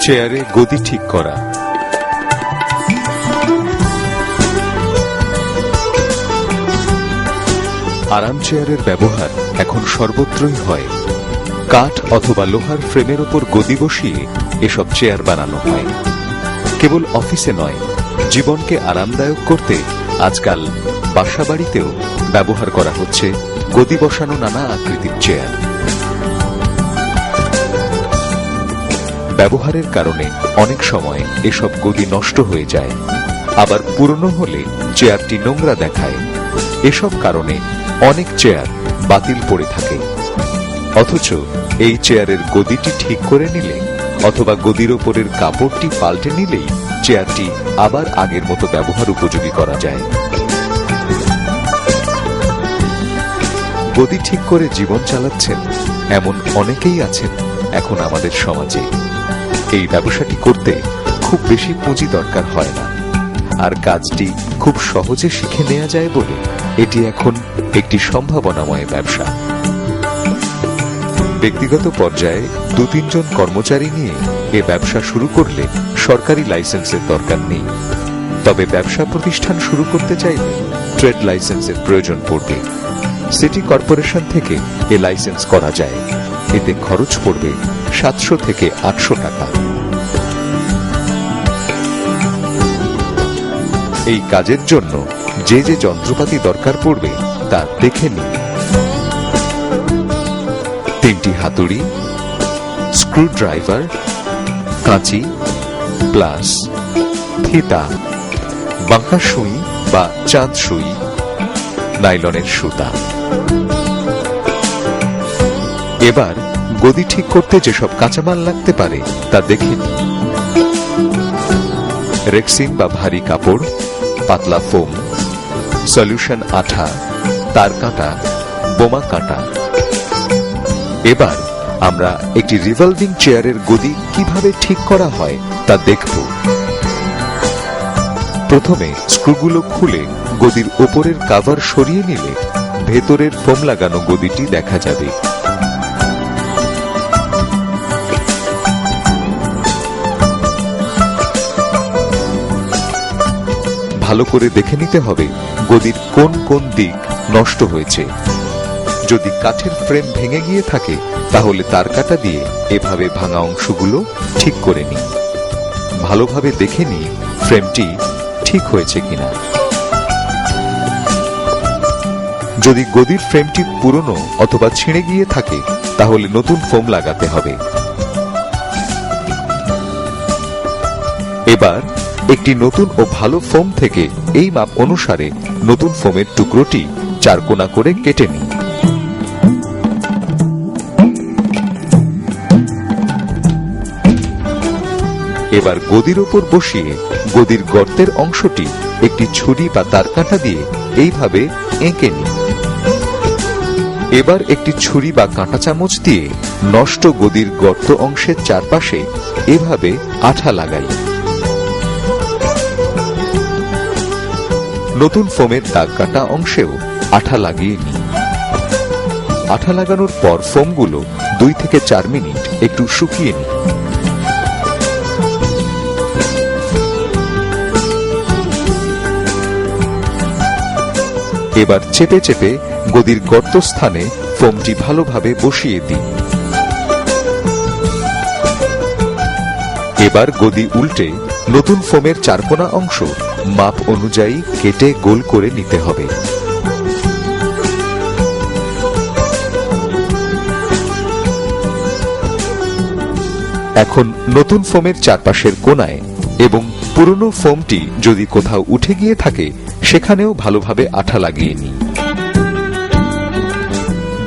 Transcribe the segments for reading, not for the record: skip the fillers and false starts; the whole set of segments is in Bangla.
চেয়ারে গদি ঠিক করা। আরাম চেয়ারের ব্যবহার এখন সর্বত্রই হয়। কাঠ অথবা লোহার ফ্রেমের উপর গদি বসিয়ে এসব চেয়ার বানানো হয়। কেবল অফিসে নয়, জীবনকে আরামদায়ক করতে আজকাল বাসাবাড়িতেও ব্যবহার করা হচ্ছে গদি বসানো নানা আকৃতির চেয়ার। ব্যবহারের কারণে অনেক সময় এসব গদি নষ্ট হয়ে যায়, আবার পুরনো হলে চেয়ারটি নোংরা দেখায়। এসব কারণে অনেক চেয়ার বাতিল পড়ে থাকে। অথচ এই চেয়ারের গদিটি ঠিক করে নিলে অথবা গদির ওপরের কাপড়টি পাল্টে নিলেই চেয়ারটি আবার আগের মতো ব্যবহার উপযোগী করা যায়। গদি ঠিক করে জীবন চালাচ্ছেন এমন অনেকেই আছেন এখন আমাদের সমাজে। এই ব্যবসাটি করতে খুব বেশি পুঁজি দরকার হয় না, আর কাজটি খুব সহজে শিখে নেওয়া যায় বলে এটি এখন একটি সম্ভাবনাময় ব্যবসা। ব্যক্তিগত পর্যায়ে 2-3 জন কর্মচারী নিয়ে এ ব্যবসা শুরু করলে সরকারি লাইসেন্সের দরকার নেই। তবে ব্যবসা প্রতিষ্ঠান শুরু করতে চাইলে ট্রেড লাইসেন্সের প্রয়োজন পড়বে। সিটি কর্পোরেশন থেকে এ লাইসেন্স করা যায়। এতে খরচ পড়বে 700 থেকে 800 টাকা। এই কাজের জন্য যে যে যন্ত্রপাতি দরকার পড়বে তা দেখে নিন। 3টি হাতুড়ি, স্ক্রুড্রাইভার, কাঁচি, প্লাস, ফিতা, বাঁকা সুই বা চাঁদ সুই, নাইলনের সুতা। এবার গদি ঠিক করতে যেসব কাঁচামাল লাগতে পারে তা দেখে নিন। রেক্সিন বা ভারী কাপড়, পাতলা ফোম, সলিউশন আঠা, তার কাঁটা, বোমা কাঁটা। এবার আমরা একটি রিভলভিং চেয়ারের গদি কিভাবে ঠিক করা হয় তা দেখব। প্রথমে স্ক্রুগুলো খুলে গদির ওপরের কভার সরিয়ে নিলে ভেতরের ফোম লাগানো গদিটি দেখা যাবে। ভালো করে দেখে নিতে হবে গদির কোন কোন দিক নষ্ট হয়েছে। যদি কাঠের ফ্রেম ভেঙে গিয়ে থাকে তাহলে তার কাটা দিয়ে এভাবে ভাঙা অংশগুলো ঠিক করে নিই। ভালোভাবে দেখে নিই ফ্রেমটি ঠিক হয়েছে কিনা। যদি গদির ফ্রেমটি পুরনো অথবা ছিঁড়ে গিয়ে থাকে তাহলে নতুন ফোম লাগাতে হবে। এবার একটি নতুন ও ভালো ফোম থেকে এই মাপ অনুসারে নতুন ফোমের টুকরোটি 4 কোনা করে কেটে নিই। এবার গদির উপর বসিয়ে গদির গর্তের অংশটি একটি ছুরি বা তার কাঁটা দিয়ে এইভাবে এঁকে নিই। এবার একটি ছুরি বা কাঁটা চামচ দিয়ে নষ্ট গদির গর্ত অংশের চারপাশে এভাবে আঠা লাগাই। নতুন ফোমের দাগ কাটা অংশেও আঠা লাগিয়ে নিই। আঠা লাগানোর পর ফোমগুলো 2 থেকে 4 মিনিট একটু শুকিয়ে নিই। এবার চেপে চেপে গদির গর্তস্থানে ফোমটি ভালোভাবে বসিয়ে দিই। এবার গদি উল্টে নতুন ফোমের 4 কোনা অংশ মাপ অনুযায়ী কেটে গোল করে নিতে হবে। এখন নতুন ফোমের চারপাশের কোণায় এবং পুরনো ফোমটি যদি কোথাও উঠে গিয়ে থাকে সেখানেও ভালোভাবে আঠা লাগিয়ে নিই।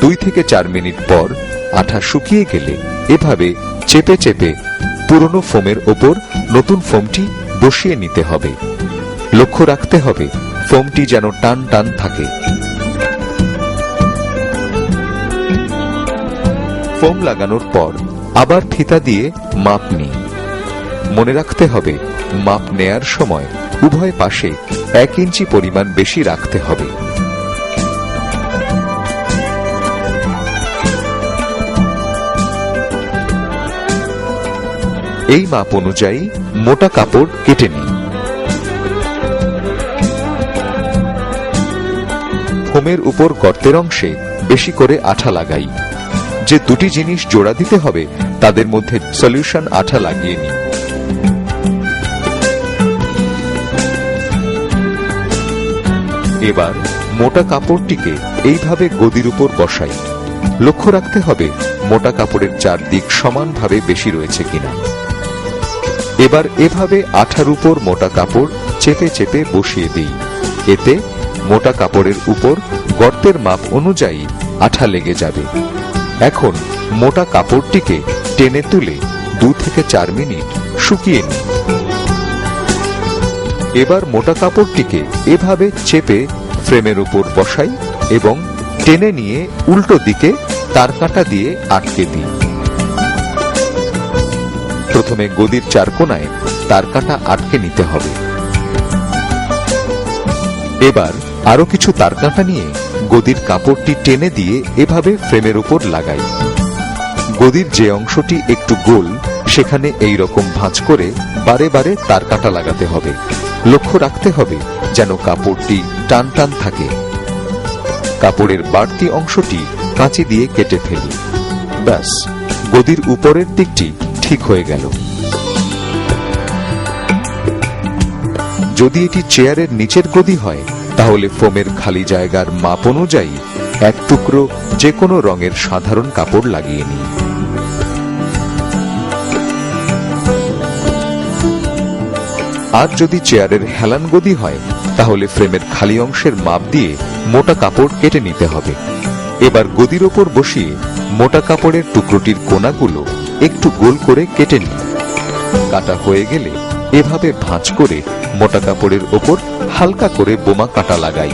2 থেকে 4 মিনিট পর আঠা শুকিয়ে গেলে এভাবে চেপে চেপে পুরনো ফোমের ওপর নতুন ফোমটি বসিয়ে নিতে হবে। লক্ষ্য রাখতে হবে ফোমটি যেন টান টান থাকে। ফোম লাগানোর পর আবার ফিতা দিয়ে মাপ নিই। মনে রাখতে হবে মাপ নেয়ার সময় উভয় পাশে 1 ইঞ্চি পরিমাণ বেশি রাখতে হবে। এই মাপ অনুযায়ী মোটা কাপড় কেটে নিই। ফোমের উপর গর্তের অংশে বেশি করে আঠা লাগাই। যে দুটি জিনিস জোড়া দিতে হবে তাদের মধ্যে সলিউশন আঠা লাগিয়ে নিই। এবার মোটা কাপড়টিকে এইভাবে গদির উপর বসাই। লক্ষ্য রাখতে হবে মোটা কাপড়ের চারদিক সমানভাবে বেশি রয়েছে কিনা। এবার এভাবে আঠার উপর মোটা কাপড় চেপে চেপে বসিয়ে দিই। এতে মোটা কাপড়ের উপর গর্তের মাপ অনুযায়ী আঠা লেগে যাবে। এখন মোটা কাপড়টিকে টেনে তুলে 2 থেকে 4 মিনিট শুকিয়ে নিই। এবার মোটা কাপড়টিকে এভাবে চেপে ফ্রেমের উপর বসাই এবং টেনে নিয়ে উল্টো দিকে তারকাঁটা দিয়ে আটকে দিই। প্রথমে গদির 4 কোণায় তারকাঁটা আটকে নিতে হবে। এবার আরো কিছু তারকাঁটা নিয়ে গদির কাপড়টি টেনে দিয়ে এভাবে ফ্রেমের উপর লাগাই। গদির যে অংশটি একটু গোল সেখানে এই রকম ভাঁজ করে বারে বারে তারকাঁটা লাগাতে হবে। লক্ষ্য রাখতে হবে যেন কাপড়টি টান টান থাকে। কাপড়ের বাড়তি অংশটি কাঁচি দিয়ে কেটে ফেলি। ব্যাস, গদির উপরের দিকটি ঠিক হয়ে গেল। যদি এটি চেয়ারের নিচের গদি হয় তাহলে ফোমের খালি জায়গার মাপ অনুযায়ী 1 টুকরো যে কোনো রঙের সাধারণ কাপড় লাগিয়ে নিই। আর যদি চেয়ারের হেলান গদি হয় তাহলে ফ্রেমের খালি অংশের মাপ দিয়ে মোটা কাপড় কেটে নিতে হবে। এবার গদির ওপর বসিয়ে মোটা কাপড়ের টুকরোটির কোণাগুলো একটু গোল করে কেটে নিই। কাটা হয়ে গেলে এভাবে ভাঁজ করে মোটা কাপড়ের ওপর হালকা করে বোমা কাটা লাগাই।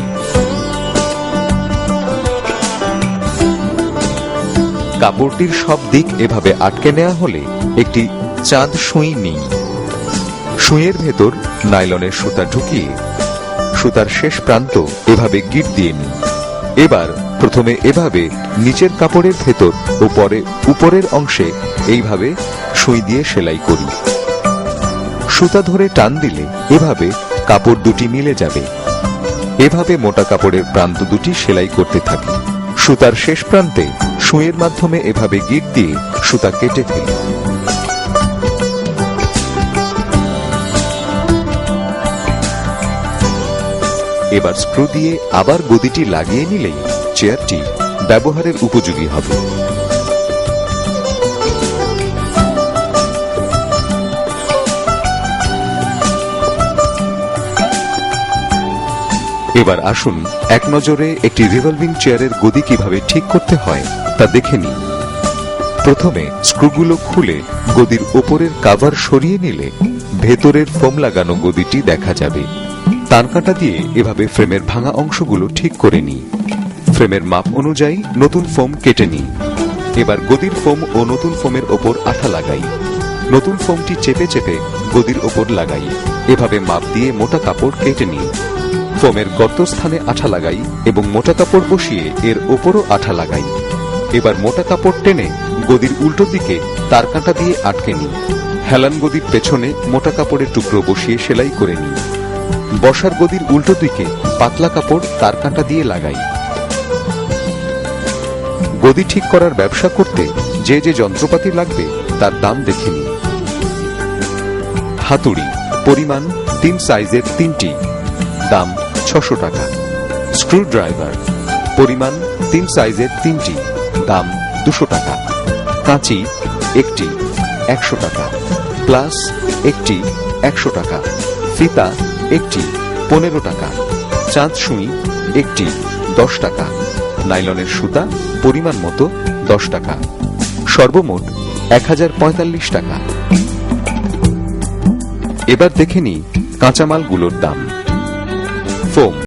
কাপড়টির সব দিক এভাবে আটকে নেওয়া হলে একটি চাঁদ সুই নিই। সুইয়ের ভেতর নাইলনের সুতা ঢুকিয়ে সুতার শেষ প্রান্ত এভাবে গিঁট দিয়ে নিই। এবার প্রথমে এভাবে নিচের কাপড়ের ভেতর ও পরে উপরের অংশে এইভাবে সুই দিয়ে সেলাই করি। সুতা ধরে টান দিলে এভাবে কাপড় দুটি মিলে যাবে। এভাবে মোটা কাপড়ের প্রান্ত দুটি সেলাই করতে থাকি। সুতার শেষ প্রান্তে সুইয়ের মাধ্যমে এভাবে গিঁট দিয়ে সুতা কেটে ফেলি। এবার স্ক্রু দিয়ে আবার গদিটি লাগিয়ে নিলেই চেয়ারটি ব্যবহারের উপযোগী হবে। এবার আসুন এক নজরে একটি রিভলভিং চেয়ারের গদি কিভাবে ঠিক করতে হয় তা দেখে নিই। প্রথমে স্ক্রুগুলো খুলে গদির ওপরের কভার সরিয়ে নিলে ভেতরের ফোম লাগানো গদিটি দেখা যাবে। তারকাঁটা দিয়ে এভাবে ফ্রেমের ভাঙা অংশগুলো ঠিক করে নিই। ফ্রেমের মাপ অনুযায়ী নতুন ফোম কেটে নিই। এবার গদির ফোম ও নতুন ফোমের ওপর আঠা লাগাই। নতুন ফোমটি চেপে চেপে গদির ওপর লাগাই। এভাবে মাপ দিয়ে মোটা কাপড় কেটে নিই। ফোমের গর্তস্থানে আঠা লাগাই এবং মোটা কাপড় বসিয়ে এর ওপরও আঠা লাগাই। এবার মোটা কাপড় টেনে গদির উল্টো দিকে তারকাঁটা দিয়ে আটকে নিই। হেলান গদির পেছনে মোটা কাপড়ের টুকরো বসিয়ে সেলাই করে নিই। বসার গদির উল্টো দিকে পাতলা কাপড় তারকাঁটা দিয়ে লাগাই। গদি ঠিক করার ব্যবসা করতে যে যে যন্ত্রপাতি লাগবে তার দাম দেখে নিই। হাতুড়ি পরিমাণ 3 সাইজের 3টি, দাম 600 টাকা। স্ক্রু ড্রাইভার পরিমাণ 3 সাইজের 3টি, দাম 200 টাকা। কাঁচি একটি 100 টাকা, প্লাস একটি 100 টাকা, ফিতা একটি 15 টাকা, চাঁদ সুই একটি 10 টাকা, নাইলনের সুতা পরিমাণ মতো 10 টাকা। সর্বমোট 1045 টাকা। এবার দেখে নিই কাঁচামালগুলোর দাম। ফোম